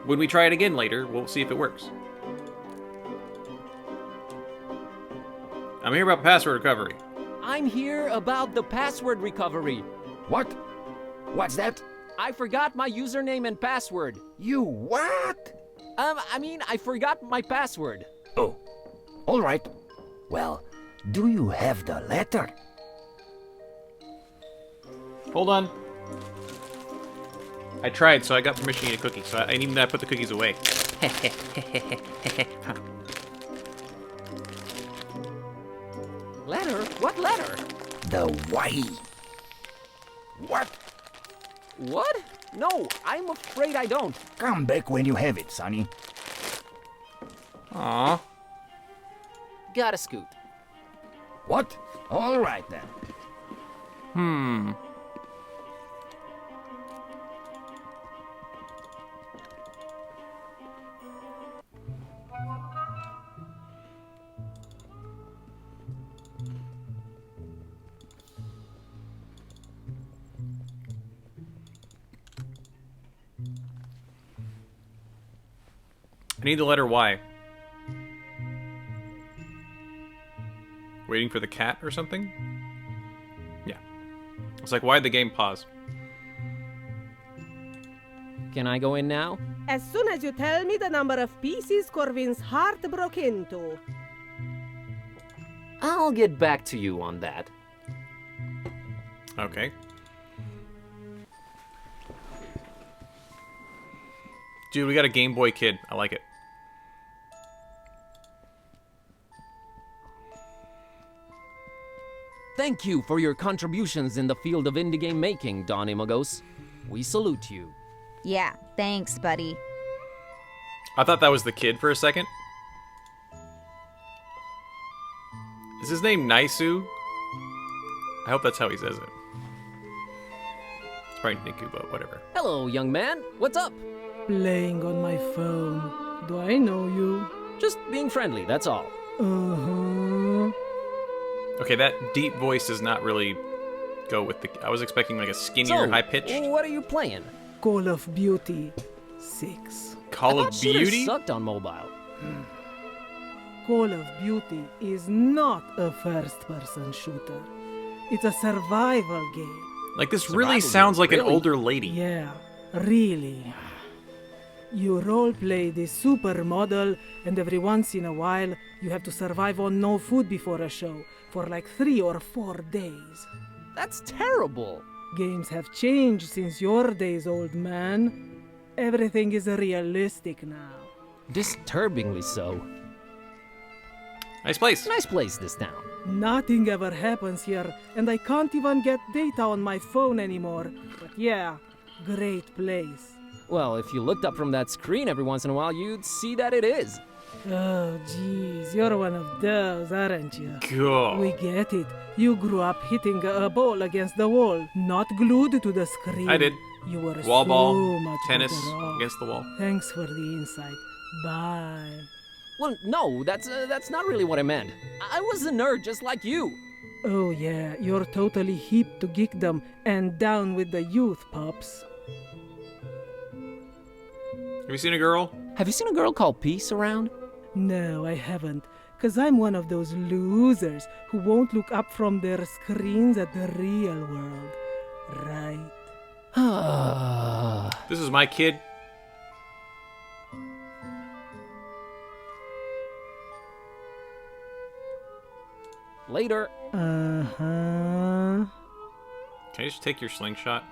when we try it again later, we'll see if it works. I'm here about password recovery. I'm here about the password recovery. What? What's that? I forgot my username and password. You what? I forgot my password. Oh, all right. Well, do you have the letter? Hold on. I tried, so I got permission to eat a cookie, so I even put the cookies away. Letter? What letter? The why? What? What? No, I'm afraid I don't. Come back when you have it, Sonny. Aww. Gotta scoot. What? All right then. I need the letter Y. Waiting for the cat or something? Yeah. It's like, why'd the game pause? Can I go in now? As soon as you tell me the number of pieces Corvin's heart broke into. I'll get back to you on that. Okay. Dude, we got a Game Boy Kid. I like it. Thank you for your contributions in the field of indie game making, Don Imagos. We salute you. Yeah, thanks, buddy. I thought that was the kid for a second. Is his name Naisu? I hope that's how he says it. It's probably Niku, but whatever. Hello, young man. What's up? Playing on my phone. Do I know you? Just being friendly, that's all. Uh-huh. Okay, that deep voice does not really go with the... I was expecting like a skinnier, high-pitched... What are you playing? Call of Duty 6. Call I of thought shooters Beauty? sucked on mobile. Call of Duty is not a first-person shooter. It's a survival game. Like, this Survival really game, sounds like an really? older lady. Yeah, really. You roleplay this supermodel, and every once in a while, you have to survive on no food before a show for like 3 or 4 days. That's terrible. Games have changed since your days, old man. Everything is realistic now. Disturbingly so. Nice place. Nice place, this town. Nothing ever happens here, and I can't even get data on my phone anymore. But yeah, great place. Well, if you looked up from that screen every once in a while, you'd see that it is. Oh, jeez, you're one of those, aren't you? Cool. We get it. You grew up hitting a ball against the wall, not glued to the screen. I did. You were Wall so ball, much tennis better off. against the wall. Thanks for the insight. Bye. Well, no, that's not really what I meant. I was a nerd just like you. Oh yeah, you're totally hip to geekdom and down with the youth, pups. Have you seen a girl? Have you seen a girl called Peace around? No, I haven't. Cause I'm one of those losers who won't look up from their screens at the real world. Right? This is my kid. Later. Uh-huh. Can I just take your slingshot?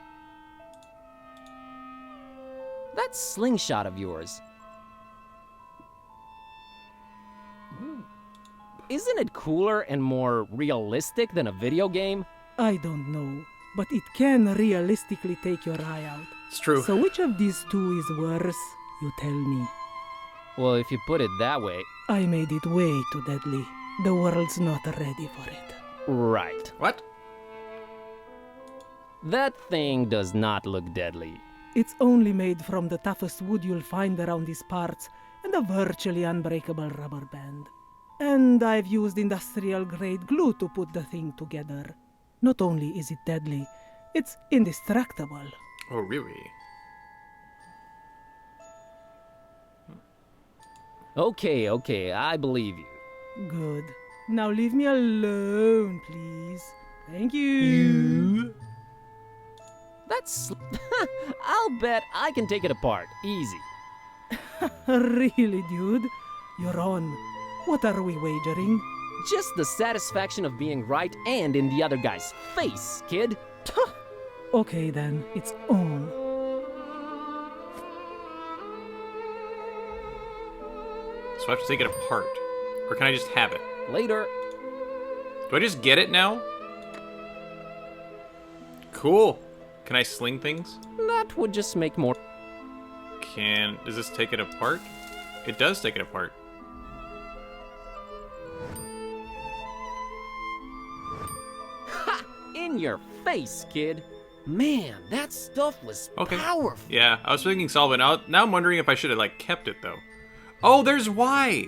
That slingshot of yours. Isn't it cooler and more realistic than a video game? I don't know, but it can realistically take your eye out. It's true. So which of these two is worse? You tell me. Well, if you put it that way. I made it way too deadly. The world's not ready for it. Right. What? That thing does not look deadly. It's only made from the toughest wood you'll find around these parts and a virtually unbreakable rubber band. And I've used industrial-grade glue to put the thing together. Not only is it deadly, it's indestructible. Oh, really? Okay, I believe you. Good. Now leave me alone, please. Thank you. That's... I'll bet I can take it apart. Easy. Really, dude? You're on. What are we wagering? Just the satisfaction of being right and in the other guy's face, kid. Okay then, it's on. So I have to take it apart. Or can I just have it? Later. Do I just get it now? Cool. Can I sling things? That would just make more... Does this take it apart? It does take it apart. Ha! In your face, kid. Man, that stuff was Okay. powerful. Yeah, I was thinking solve it. Now I'm wondering if I should have, like, kept it, though. Oh, there's Y!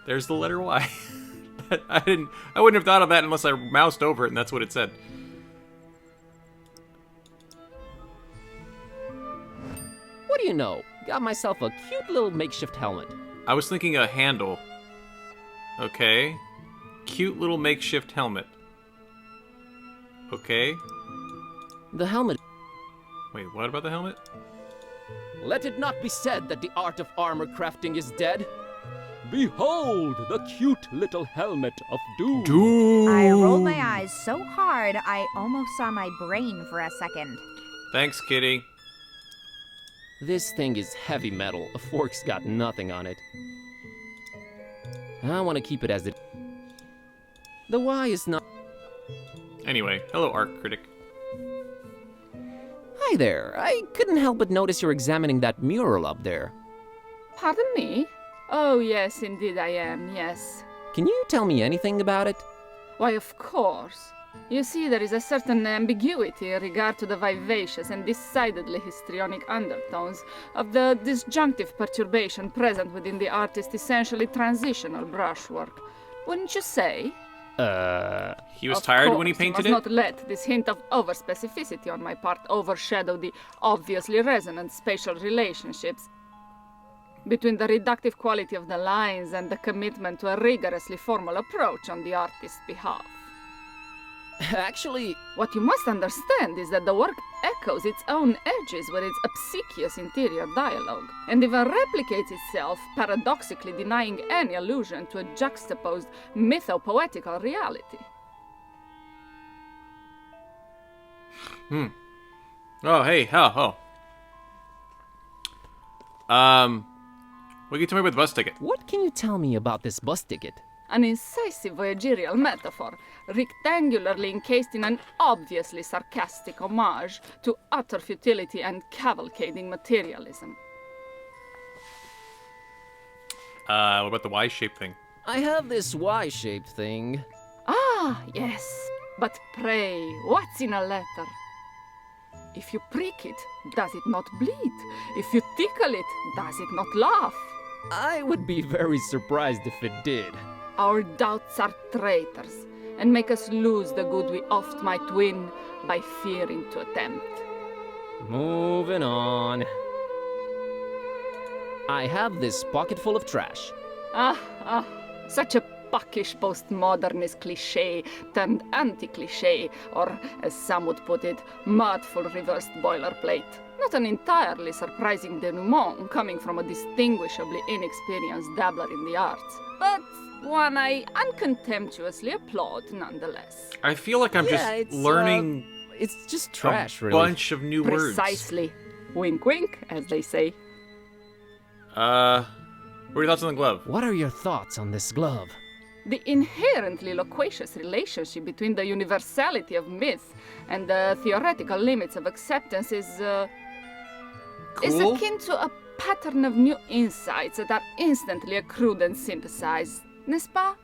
There's the letter Y. I wouldn't have thought of that unless I moused over it and that's what it said. What do you know? Got myself a cute little makeshift helmet. I was thinking a handle. Okay. Cute little makeshift helmet. Okay. The helmet... Wait, what about the helmet? Let it not be said that the art of armor crafting is dead. Behold the cute little helmet of doom. Doom! I rolled my eyes so hard I almost saw my brain for a second. Thanks, kitty. This thing is heavy metal. A fork's got nothing on it. I want to keep it as it... The Y is not... Anyway, hello, art critic. Hi there. I couldn't help but notice you're examining that mural up there. Pardon me? Oh, yes, indeed I am, yes. Can you tell me anything about it? Why, of course. You see, there is a certain ambiguity in regard to the vivacious and decidedly histrionic undertones of the disjunctive perturbation present within the artist's essentially transitional brushwork. Wouldn't you say? He was Of tired when he course, painted you must it? not let this hint of overspecificity on my part overshadow the obviously resonant spatial relationships between the reductive quality of the lines and the commitment to a rigorously formal approach on the artist's behalf. Actually, What you must understand is that the work echoes its own edges with its obsequious interior dialogue, and even replicates itself, paradoxically denying any allusion to a juxtaposed mytho-poetical reality. Oh, hey, what can you tell me about the bus ticket? what can you tell me about this bus ticket? An incisive voyagerial metaphor, rectangularly encased in an obviously sarcastic homage to utter futility and cavalcading materialism. What about the Y-shaped thing? I have this Y-shaped thing. Ah, yes. But pray, what's in a letter? If you prick it, does it not bleed? If you tickle it, does it not laugh? I would be very surprised if it did. Our doubts are traitors, and make us lose the good we oft might win by fearing to attempt. Moving on. I have this pocket full of trash. Such a puckish postmodernist cliché turned anti-cliché, or as some would put it, mudful reversed boilerplate. Not an entirely surprising denouement coming from a distinguishably inexperienced dabbler in the arts, but one I uncontemptuously applaud nonetheless. I feel like I'm just learning It's just trash, a really. bunch of new words. Precisely. Wink wink, as they say. What are your thoughts on the glove? What are your thoughts on this glove? The inherently loquacious relationship between the universality of myth and the theoretical limits of acceptance is Cool. akin to a pattern of new insights that are instantly accrued and synthesized, n'est-ce pas?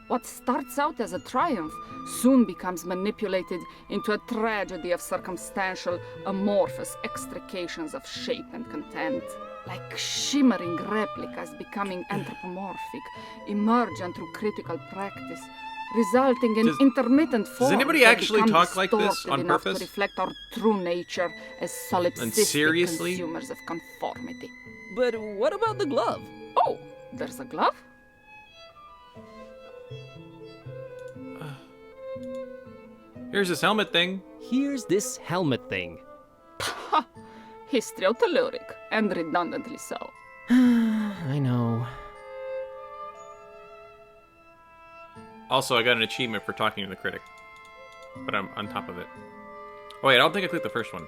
What starts out as a triumph soon becomes manipulated into a tragedy of circumstantial, amorphous extrications of shape and content. Like shimmering replicas becoming anthropomorphic, emergent through critical practice, resulting in intermittent forms. Does anybody that actually become talk like this distorted on enough purpose? to reflect our true nature as solipsistic seriously? consumers of conformity. But what about the glove? Oh, there's a glove? Here's this helmet thing. Here's this helmet thing. Ha! Histriotelluric, and redundantly so. I know. Also, I got an achievement for talking to the critic. But I'm on top of it. Oh, wait, I don't think I clicked the first one.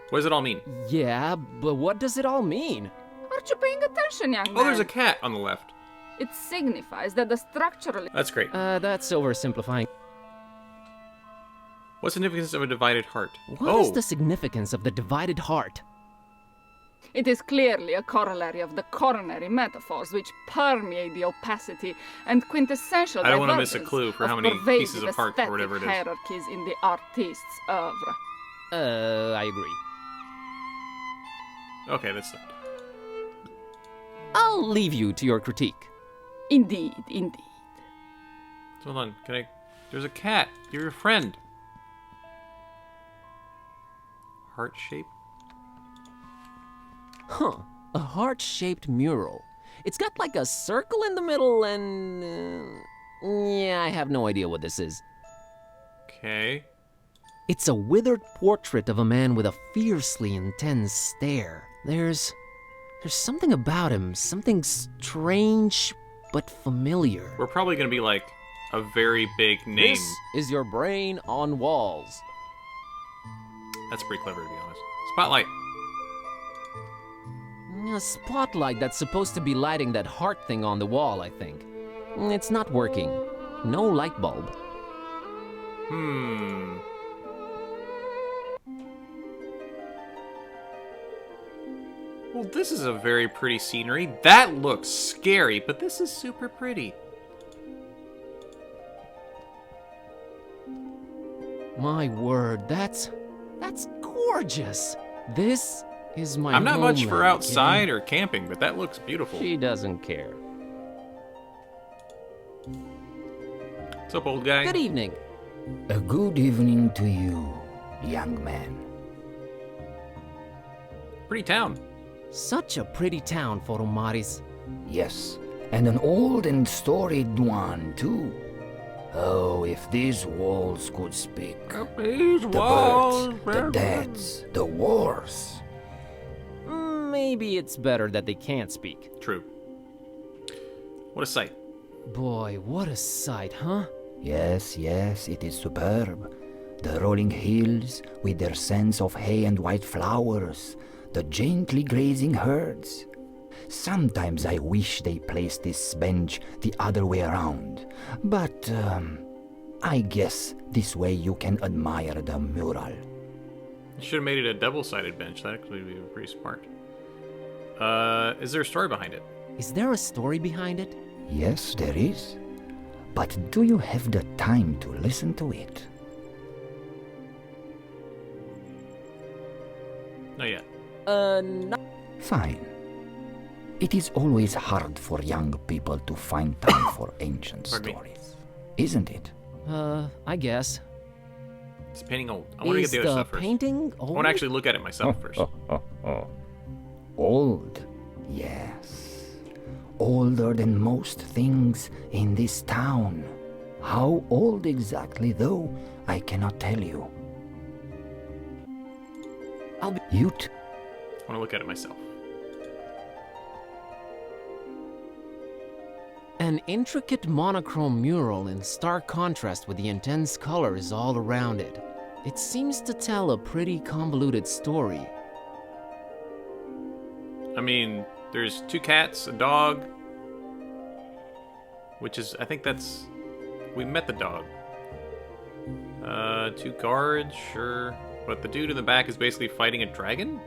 What does it all mean? Yeah, but what does it all mean? Aren't you paying attention, young man? Oh, there's a cat on the left. It signifies that the structural... That's great. That's oversimplifying. What's the significance of a divided heart? What is the significance of the divided heart? It is clearly a corollary of the coronary metaphors which permeate the opacity and quintessential I don't want to miss a divergence clue for of how many pervasive pieces of heart or whatever it is. aesthetic hierarchies in the artist's oeuvre. I agree. Okay, that's not. I'll leave you to your critique. Indeed, indeed. Hold on, can I... There's a cat. You're your friend. Heart shape? Huh. A heart-shaped mural. It's got like a circle in the middle and... yeah, I have no idea what this is. Okay. It's a withered portrait of a man with a fiercely intense stare. There's something about him, something strange but familiar. We're probably gonna be like a very big name. This is your brain on walls. That's pretty clever, to be honest. Spotlight. A spotlight that's supposed to be lighting that heart thing on the wall, I think. It's not working. No light bulb. Well, this is a very pretty scenery. That looks scary, but this is super pretty. My word, that's gorgeous. This is my I'm not much for homeland, outside or camping, but that looks beautiful. kid. She doesn't care. What's up, old guy? Good evening. A good evening to you, young man. Pretty town. Such a pretty town, Foromaris. Yes, and an old and storied one, too. Oh, if these walls could speak. These The birds, the deaths, the wars. Maybe it's better that they can't speak. True. What a sight. Boy, what a sight, huh? Yes, yes, it is superb. The rolling hills with their scents of hay and white flowers, the gently grazing herds. Sometimes I wish they placed this bench the other way around, but I guess this way you can admire the mural. You should have made it a double-sided bench. That actually would be pretty smart. Is there a story behind it? Is there a story behind it? Yes, there is. But do you have the time to listen to it? Not yet. No. Fine. It is always hard for young people to find time for ancient Pardon me? stories, isn't it? I guess. It's painting old. I want to get Is the other the stuff first. painting I old? want to actually look at it myself first. Old, yes. Older than most things in this town. How old exactly, though, I cannot tell you. You t- I want to look at it myself. An intricate monochrome mural in stark contrast with the intense colors all around it. It seems to tell a pretty convoluted story. I mean, there's two cats, a dog, which is, I think that's, we met the dog. Two guards, sure. But the dude in the back is basically fighting a dragon?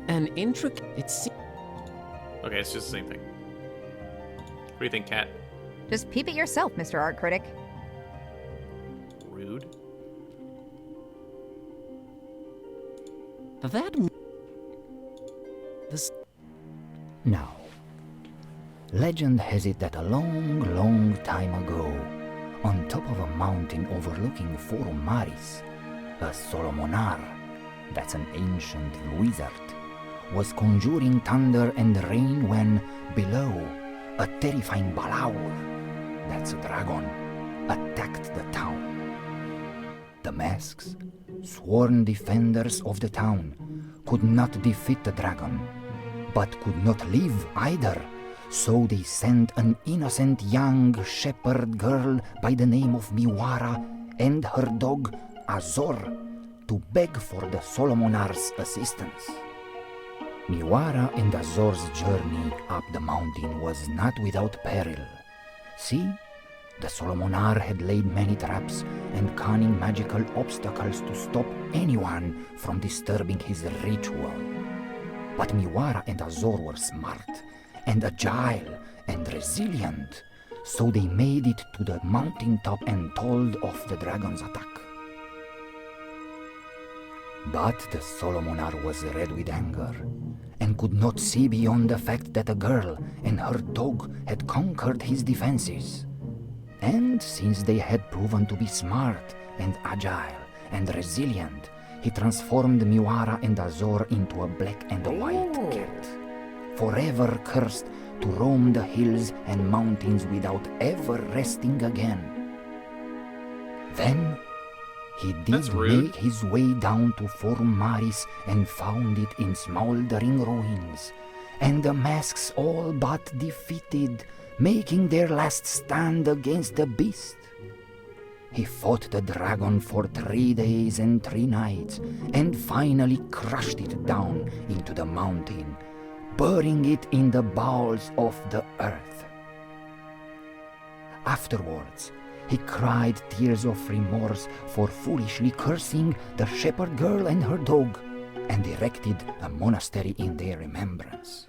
An intricate... Okay, it's just the same thing. What do you think, Cat? Just peep it yourself, Mr. Art Critic. Rude. This... Now, legend has it that a long, long time ago, on top of a mountain overlooking Forum Maris, a Solomonar, that's an ancient wizard, was conjuring thunder and rain when, below, a terrifying Balaur, that's a dragon, attacked the town. The masks, sworn defenders of the town, could not defeat the dragon, but could not live either, so they sent an innocent young shepherd girl by the name of Miwara and her dog Azor to beg for the Solomonar's assistance. Miwara and Azor's journey up the mountain was not without peril. See, the Solomonar had laid many traps and cunning magical obstacles to stop anyone from disturbing his ritual. But Miwara and Azor were smart and agile and resilient, so they made it to the mountaintop and told of the dragon's attack. But the Solomonar was red with anger and could not see beyond the fact that a girl and her dog had conquered his defenses. And since they had proven to be smart and agile and resilient, he transformed Miwara and Azor into a black and a white cat, forever cursed to roam the hills and mountains without ever resting again. Then he did make his way down to Forum Maris and found it in smoldering ruins, and the masks all but defeated, making their last stand against the beast. He fought the dragon for 3 days and 3 nights, and finally crushed it down into the mountain, burying it in the bowels of the earth. Afterwards, he cried tears of remorse for foolishly cursing the shepherd girl and her dog, and erected a monastery in their remembrance.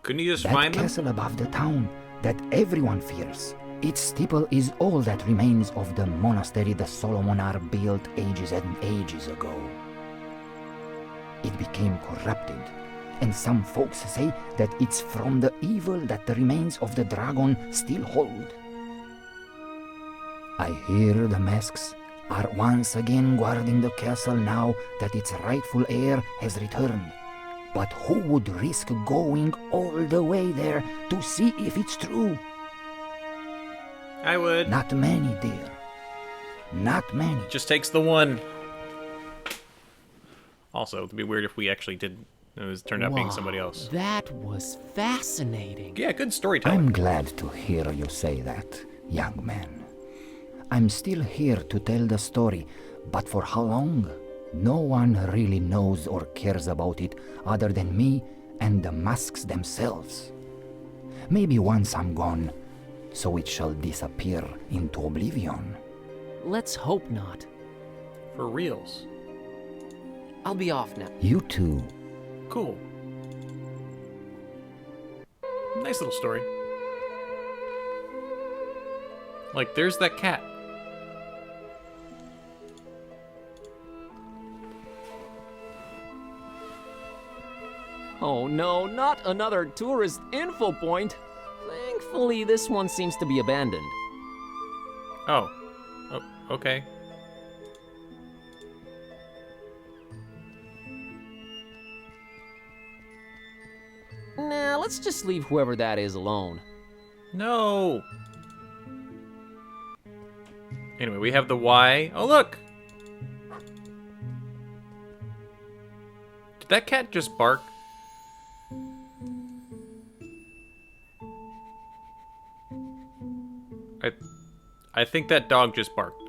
Couldn't you just That find them? castle above the town that everyone fears, its steeple is all that remains of the monastery the Solomonar built ages and ages ago. It became corrupted, and some folks say that it's from the evil that the remains of the dragon still hold. I hear the masks are once again guarding the castle now that its rightful heir has returned. But who would risk going all the way there to see if it's true? I would. Not many, dear. Not many. Just takes the one. Also, it'd be weird if we actually did. It turned out being somebody else. That was fascinating. Yeah, good storytelling. I'm glad to hear you say that, young man. I'm still here to tell the story, but for how long? No one really knows or cares about it other than me and the masks themselves. Maybe once I'm gone, so it shall disappear into oblivion. Let's hope not. For reals. I'll be off now. You too. Cool. Nice little story. Like, there's that cat. Oh no, not another tourist info point. Thankfully, this one seems to be abandoned. Oh. Okay. Nah, let's just leave whoever that is alone. No. Anyway, we have the Y. Oh, look. Did that cat just bark? I think that dog just barked.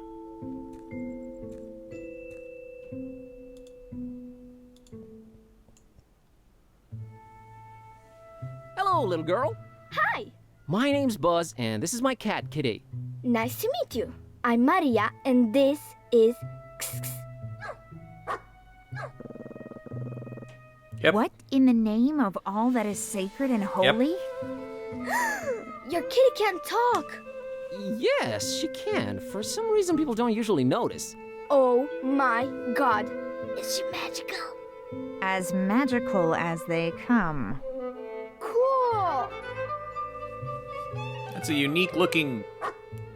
Hello, little girl. Hi, My name's Buzz, and this is my cat, Kitty. nice to meet you. I'm Maria, and this is... Yep. What in the name of all that is sacred and holy? Your kitty can't talk. Yes, she can. For some reason, people don't usually notice. Oh my god. Is she magical? As magical as they come. Cool! That's a unique looking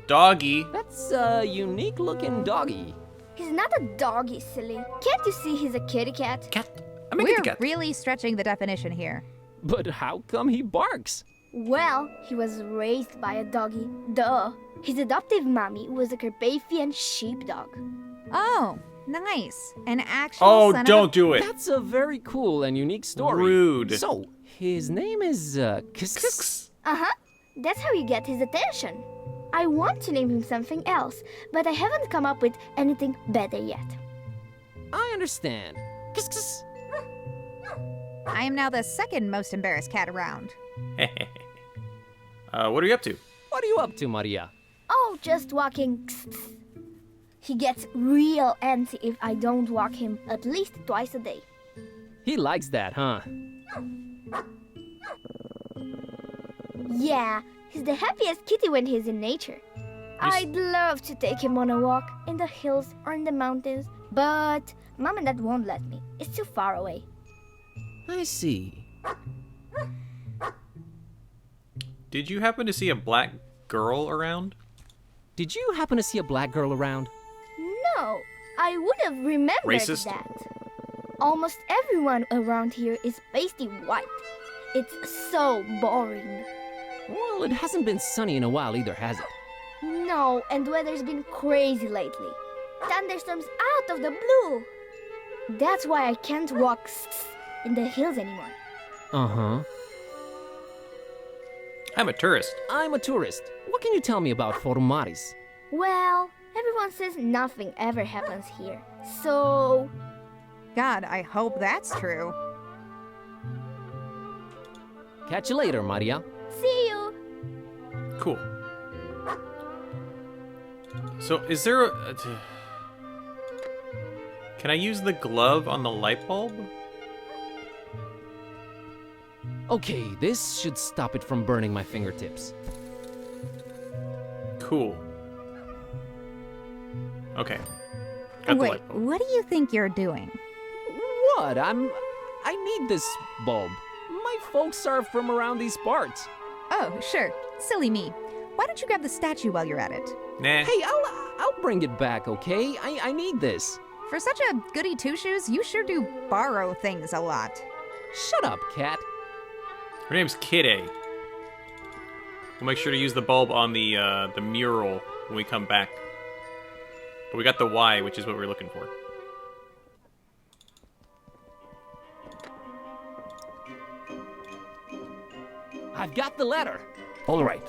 doggy. That's a unique looking doggy. He's not a doggy, silly. Can't you see he's a kitty cat? Cat. I'm a We're kitty cat. really stretching the definition here. But how come he barks? Well, he was raised by a doggy. Duh. His adoptive mommy was a Carpathian sheepdog. Oh, nice. An actual son don't do it. That's a very cool and unique story. Rude. So, his name is, Kiss. Uh-huh. That's how you get his attention. I want to name him something else, but I haven't come up with anything better yet. I understand. Kiss. I am now the second most embarrassed cat around. What are you up to? What are you up to, Maria? Oh, just walking. He gets real antsy if I don't walk him at least twice a day. He likes that, huh? Yeah, he's the happiest kitty when he's in nature. I'd love to take him on a walk in the hills or in the mountains, but Mom and Dad won't let me. It's too far away. I see. Did you happen to see a black girl around? Did you happen to see a black girl around? No, I would have remembered Racist? that. Almost everyone around here is pasty white. It's so boring. Well, it hasn't been sunny in a while either, has it? No, and weather's been crazy lately. Thunderstorms out of the blue. That's why I can't walk in the hills anymore. Uh-huh. I'm a tourist. I'm a tourist. What can you tell me about Formaris? Well, everyone says nothing ever happens here. So, God, I hope that's true. Catch you later, Maria. see you. Cool. So, is there a... Can I use the glove on the light bulb? Okay, this should stop it from burning my fingertips. Cool. Okay. Got the Wait, light bulb. what do you think you're doing? What? I need this bulb. My folks are from around these parts. Oh, sure. Silly me. Why don't you grab the statue while you're at it? Nah. Hey, I'll bring it back, okay? I need this. For such a goody two-shoes, you sure do borrow things a lot. Shut up, cat. Her name's Kitty. We'll make sure to use the bulb on the mural when we come back. But we got the Y, which is what we're looking for. I've got the letter. All right.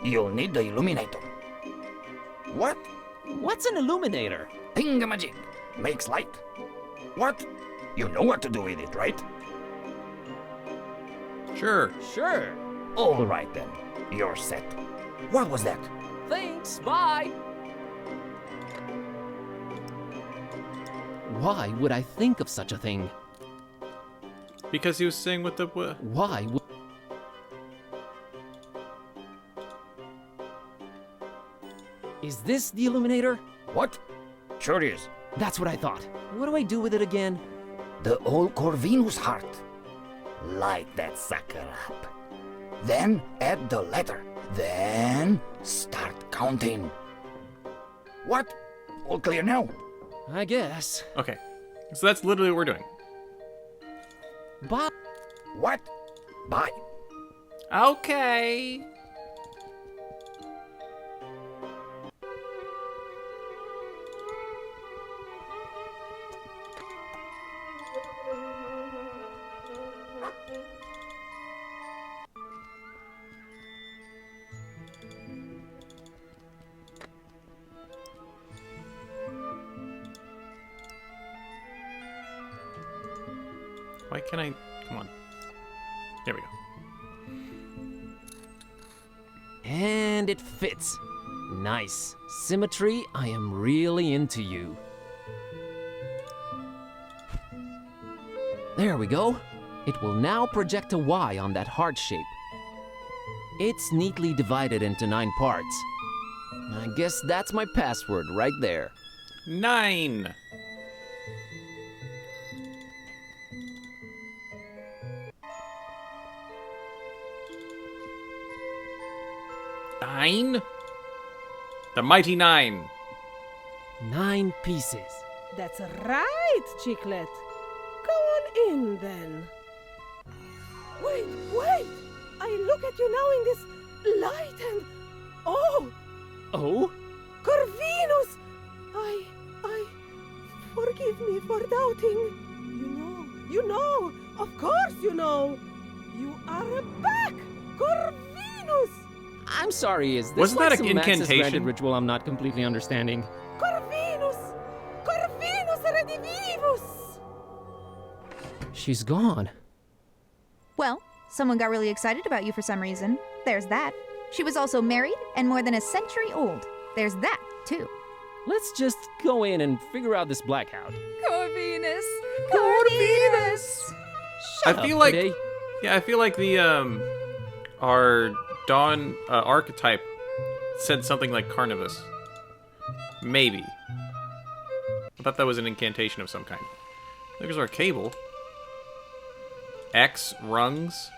You'll need the illuminator. What? What's an illuminator? Thingamajig. Makes light. What? You know what to do with it, right? Sure. Sure. All right then. You're set. What was that? Thanks, bye. Why would I think of such a thing? Because he was saying with the... Why would... Is this the illuminator? What? Sure is. That's what I thought. What do I do with it again? The old Corvinus heart. Light that sucker up. Then add the letter. Then start counting. What? All clear now? I guess. Okay. So that's literally what we're doing. Bye. What? Bye. Okay. Why can't I... Come on. There we go. And it fits. Nice. Symmetry, I am really into you. There we go. It will now project a Y on that heart shape. It's neatly divided into 9 parts. I guess that's my password right there. 9. 9? The mighty 9. 9 pieces. That's right, Chiclet. Go on in then. Wait! I look at you now in this light and... Oh! Oh? Corvinus! I... Forgive me for doubting. You know, of course you know. You are back, Corvinus! I'm sorry, is this Wasn't like that some an Maxis incantation? branded ritual I'm not completely understanding? Corvinus redivivus! She's gone. Well, someone got really excited about you for some reason. There's that. She was also married and more than a century old. There's that, too. Let's just go in and figure out this blackout. Corvinus! Shut I up, feel like Kitty. Yeah, I feel like the our Dawn archetype said something like Carnivus. Maybe. I thought that was an incantation of some kind. There's our cable. X rungs.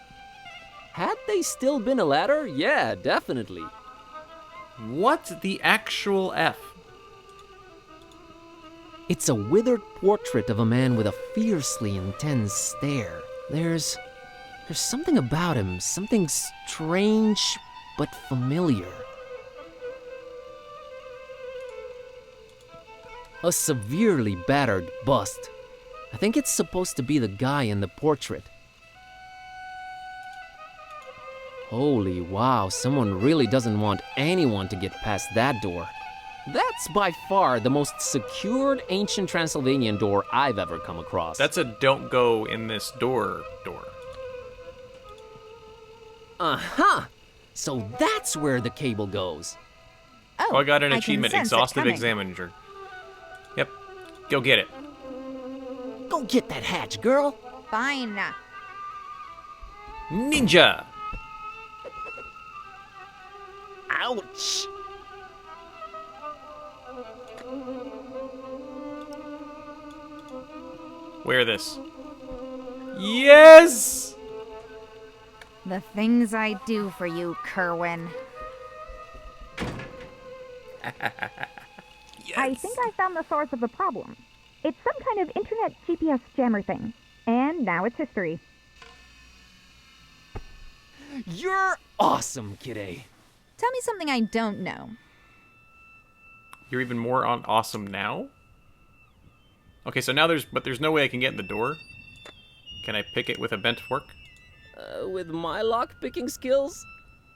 Had they still been a ladder? Yeah, definitely. What the actual F? It's a withered portrait of a man with a fiercely intense stare. There's something about him, something strange but familiar. A severely battered bust. I think it's supposed to be the guy in the portrait. Holy wow, someone really doesn't want anyone to get past that door. That's by far the most secured ancient Transylvanian door I've ever come across. That's a don't go in this door. Uh-huh! So that's where the cable goes. Oh, I got an can achievement, sense it Exhaustive coming. Examiner. Yep. Go get it. Go get that hatch, girl! Fine. Ninja! Ouch! Wear this. Yes! The things I do for you, Kerwin. I think I found the source of the problem. It's some kind of internet GPS jammer thing. And now it's history. You're awesome, Kitty. Tell me something I don't know. You're even more on awesome now? Okay, so now there's no way I can get in the door. Can I pick it with a bent fork? With my lock-picking skills,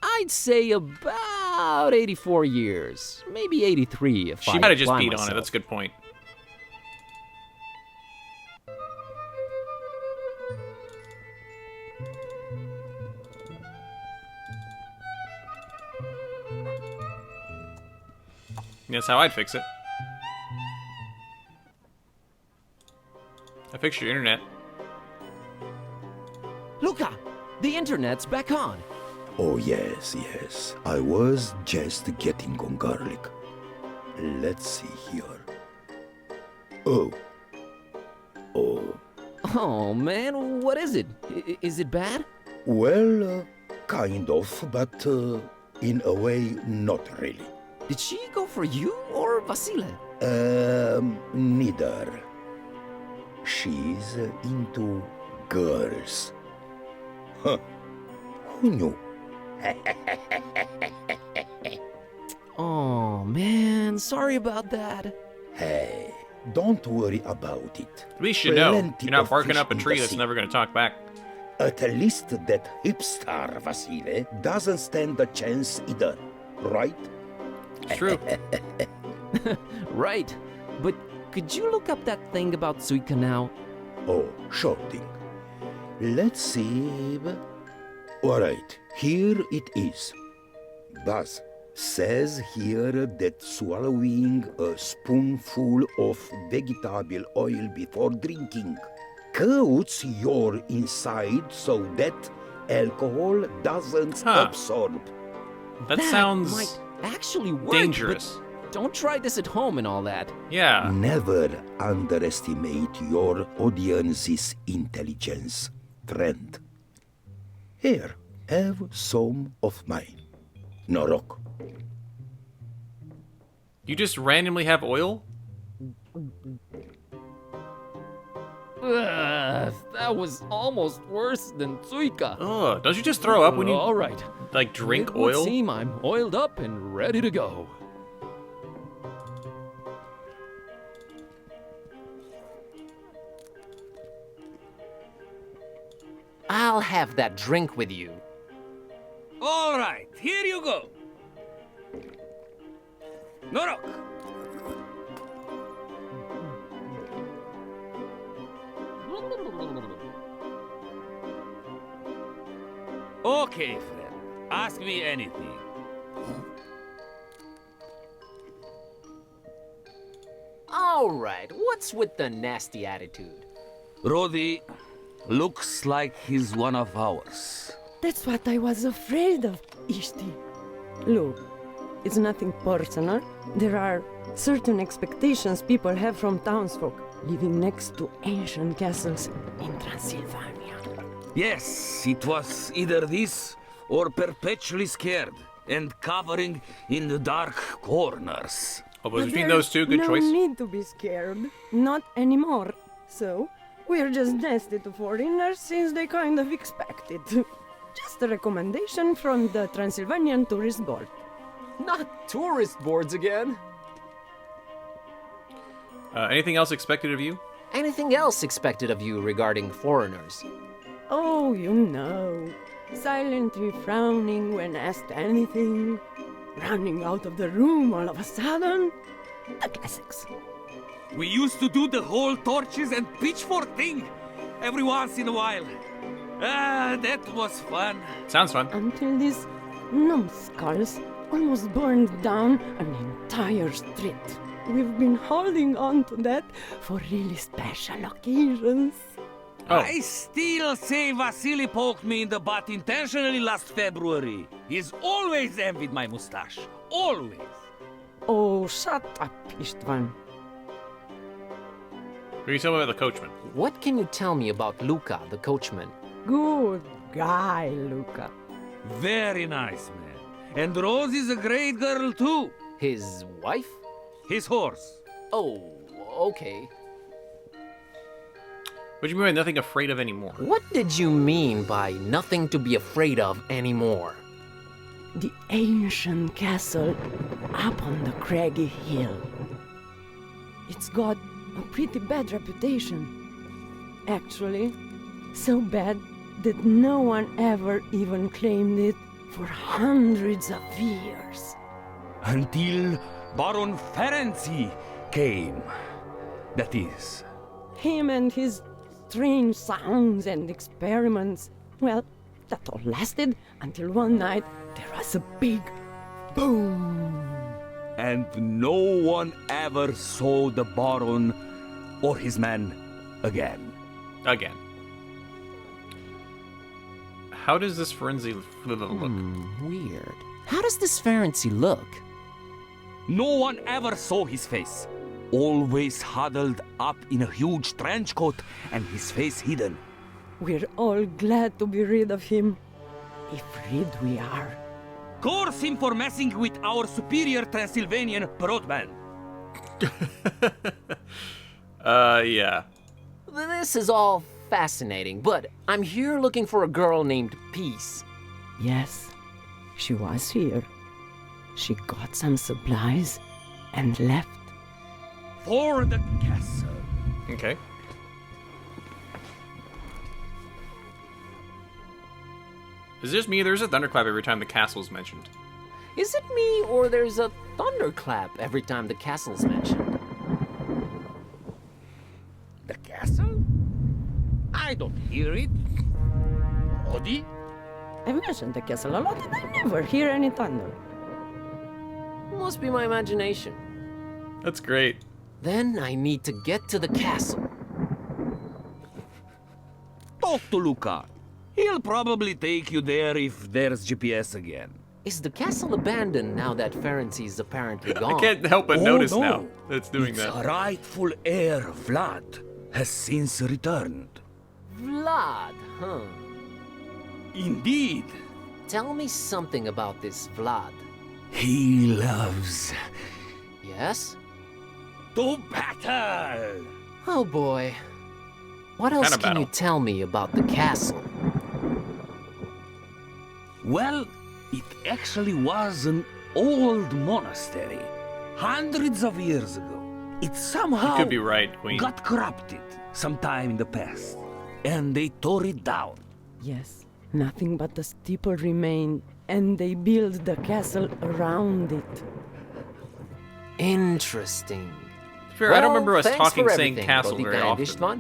I'd say about 84 years. Maybe 83 if I She might have just apply beat on myself. it, that's a good point. That's how I'd fix it. I fixed your internet. Luca, the internet's back on. Oh, yes. I was just getting on garlic. Let's see here. Oh. Oh, man, what is it? Is it bad? Well, kind of, but in a way, not really. Did she go for you or Vasile? Neither. She's into girls. Huh. Who knew? Oh, man, sorry about that. Hey, don't worry about it. At least you know. Plenty You're not of barking fish up a in tree the that's sea. never going to talk back. At least that hipster Vasile doesn't stand a chance either, right? It's true. Right, but could you look up that thing about Suika now? Oh, sure thing. Let's see. Alright, here it is. Buzz says here that swallowing a spoonful of vegetable oil before drinking coats your inside so that alcohol doesn't Huh. absorb. That sounds might actually work, dangerous. but don't try this at home and all that. Yeah. Never underestimate your audience's intelligence, friend. Here, have some of mine. Norok. You just randomly have oil? That was almost worse than Tsuika. Ugh, don't you just throw up when you, All right. like, drink It would oil? seem I'm oiled up and ready to go. I'll have that drink with you. All right, here you go. Norok. Okay, friend. Ask me anything. All right, what's with the nasty attitude? Rodi looks like he's one of ours. That's what I was afraid of, Ishti. Look, it's nothing personal. There are certain expectations people have from townsfolk living next to ancient castles in Transylvania. Yes, it was either this or perpetually scared and covering in the dark corners. Oh, but between There's those two, good no choice. need to be scared. Not anymore. So, we're just nasty to foreigners since they kind of expect it. Just a recommendation from the Transylvanian Tourist Board. Not tourist boards again. Anything else expected of you? Anything else expected of you regarding foreigners? Oh, you know. Silently frowning when asked anything. Running out of the room all of a sudden. The classics. We used to do the whole torches and pitchfork thing every once in a while. Ah, that was fun. Sounds fun. Until these numbskulls almost burned down an entire street. We've been holding on to that for really special occasions. Oh. I still say Vasily poked me in the butt intentionally last February. He's always envied my mustache. Always. Oh, shut up, Istvan. What are you telling me about the coachman? What can you tell me about Luca, the coachman? Good guy, Luca. Very nice, man. And Rose is a great girl, too. His wife? His horse. Oh, okay. What do you mean by nothing afraid of anymore? What did you mean by nothing to be afraid of anymore? The ancient castle up on the craggy hill. It's got a pretty bad reputation. Actually, so bad that no one ever even claimed it for hundreds of years. Until Baron Ferenczi came. That is. Him and his strange sounds and experiments. Well, that all lasted until one night there was a big boom. And no one ever saw the Baron or his men again. Again. How does this Ferenzi look? Weird. How does this Ferenczi look? No one ever saw his face. Always huddled up in a huge trench coat and his face hidden. We're all glad to be rid of him. If rid we are. Curse him for messing with our superior Transylvanian broadband. Yeah. This is all fascinating, but I'm here looking for a girl named Peace. Yes, she was here. She got some supplies and left. For the castle. Okay. Is this me? There's a thunderclap every time the castle's mentioned. Is it me, or there's a thunderclap every time the castle's mentioned? The castle? I don't hear it. Odi? I've mentioned the castle a lot and I never hear any thunder. Must be my imagination. That's great. Then I need to get to the castle. Talk to Luca. He'll probably take you there if there's GPS again. Is the castle abandoned now that Ferenczi's apparently gone? I can't help but Oh, notice no. now that it's doing Its that. rightful heir, Vlad, has since returned. Vlad, huh? Indeed. Tell me something about this Vlad. He loves Yes? to battle. Oh boy. What else kind of can you battle? tell me about the castle? Well, it actually was an old monastery, hundreds of years ago. It somehow You could be right, Queen. got corrupted sometime in the past, and they tore it down. Yes, nothing but the steeple remained, and they built the castle around it. Interesting. Fair, I don't remember us thanks talking for saying everything, castle Rodika very and often. Istvan.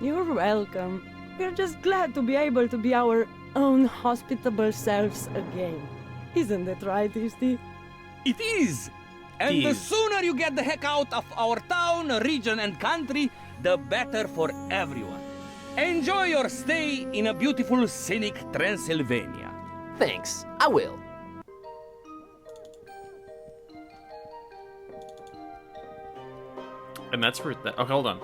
You're welcome. We're just glad to be able to be our own hospitable selves again. Isn't it right, Ishti? It is! And the Is. sooner you get the heck out of our town, region, and country, the better for everyone. Enjoy your stay in a beautiful, scenic Transylvania. Thanks, I will. And that's for that. Oh, hold on.